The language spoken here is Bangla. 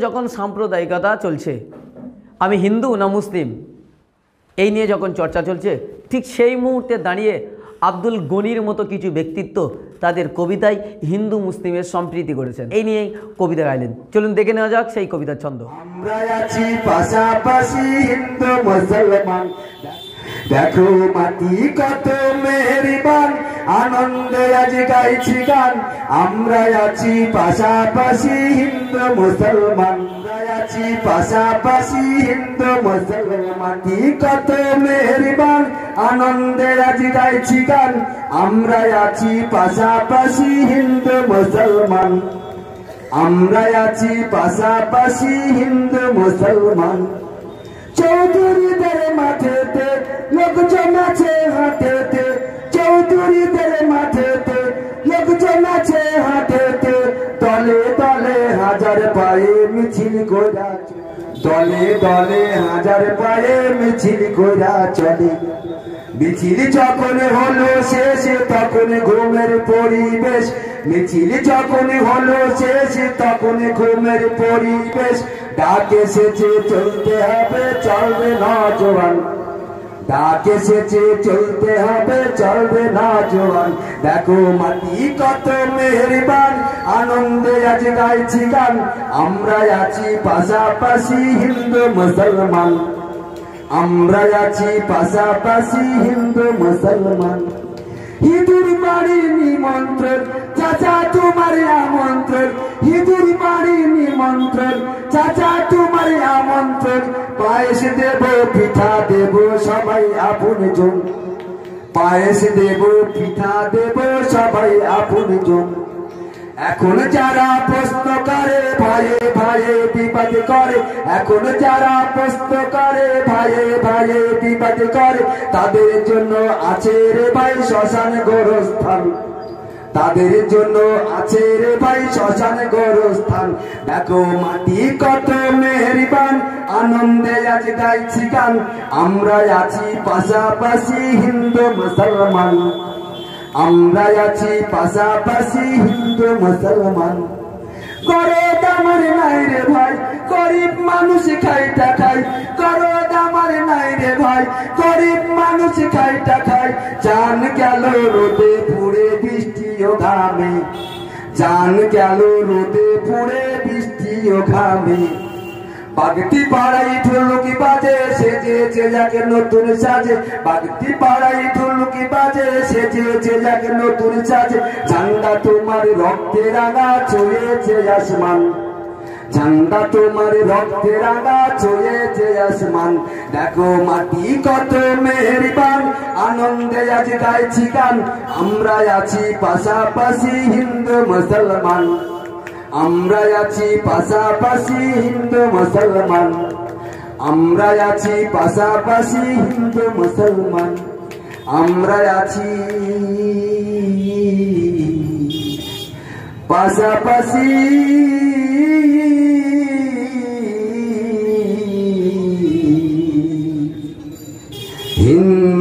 যখন সাম্প্রদায়িকতা চলছে, আমি হিন্দু না মুসলিম এই নিয়ে যখন চর্চা চলছে, ঠিক সেই মুহূর্তে দাঁড়িয়ে আব্দুল গনির মতো কিছু ব্যক্তিত্ব তাদের কবিতায় হিন্দু মুসলিমের সম্প্রীতি করেছেন। এই নিয়েই কবিতা গাইলেন। চলুন দেখে নেওয়া যাক সেই কবিতার ছন্দ। আমরা আছি পাশাপাশি হিন্দু মুসলমান, দেখো মাটি কত মেহেরবান, আনন্দে আজ গাইছি গান। আমরা আছি পাশাপাশি হিন্দু মুসলমান, আছি পাশাপাশি হিন্দু মুসলমান, মাটি কত মেহেরবান, আনন্দে আজ গাইছি গান। আমরা আছি পাশাপাশি হিন্দু মুসলমান, আমরা আছি পাশাপাশি হিন্দু মুসলমান। চৌধুরীদের মাঠেতে লোকজন আছে হাটেতে, চৌধুরীদের মাঠেতে লোকজন আছে হাটেতে, দলে দলে হাজার পায়ে মিছিল কইরা, দলে দলে হাজার পায়ে মিছিল কইরা চলে। মিছিল যখন হলো শেষ তখন ঘুমের পরিবেশ, মিছিল যখন হলো শেষ তখন ঘুমের পরিবেশ। ডাক এসেছে চলতে হবে চলবে না জওয়ান, ডাক এসেছে চলতে হবে চলবে না জওয়ান। দেখো মাটি কত মেহেরবান, আনন্দে আজ গাইছি গান। আমরা আছি পাশাপাশি হিন্দু মুসলমান, আমরা আছি পাশাপাশি হিন্দু মুসলমান। হিঁদুর বাড়ির নিমন্ত্রণ চাচা তোমার আমন্ত্রণ, হিঁদুর বাড়ির নিমন্ত্রণ চাচা তোমার আমন্ত্রণ। পায়েস দেব পিঠা দেব সবাই আপনজন, পায়েস দেব পিঠা দেব সবাই আপনজন। এখন যারা প্রশ্ন করে ভয়ে ভয়ে বিপদ করে, এখন যারা প্রশ্ন করে ভয়ে ভয়ে বিপদ করে, তাদের জন্য আছে রে ভাই শ্মশান গোরস্থান, তাদের জন্য আছে রে ভাই শ্মশান গোরস্থান। দেখো মাটি কত মেহেরবান, আনন্দে আজ গাইছি গান। আমরা আছি পাশাপাশি হিন্দু মুসলমান, আমরা আছি পাশাপাশি হিন্দু মুসলমান। গরদ আমার নাই রে ভাই, গরিব মানুষ খাইটা খাই, গরদ আমার নাই রে ভাই, গরিব মানুষ খাইটা খাই। জান গেল রোদে পুড়ে বৃষ্টি ও ঘামে, জান গেল রোদে পুড়ে বৃষ্টি ও ঘামে। বাগতি পাড়াই ঢোলকি বাজে সেজেছে যাকে নতুন সাজে, বাগতি পাড়াই ঢোলকি বাজে সেজেছে যাকে নতুন সাজে। ঝান্ডা তোমার রক্তে রাঙা ছুঁয়েছে আসমান, ঝান্ডা তোমার রক্তে রাঙা ছুঁয়েছে আসমান। দেখো মাটি কত মেহেরবান, আনন্দে আজ গাইছি গান। আমরা আছি পাশাপাশি হিন্দু মুসলমান, আমরা আছি পাশাপাশি হিন্দু মুসলমান, আমরা আছি পাশাপাশি হিন্দু মুসলমান। আমরা আছি পাশাপাশি হিন্দু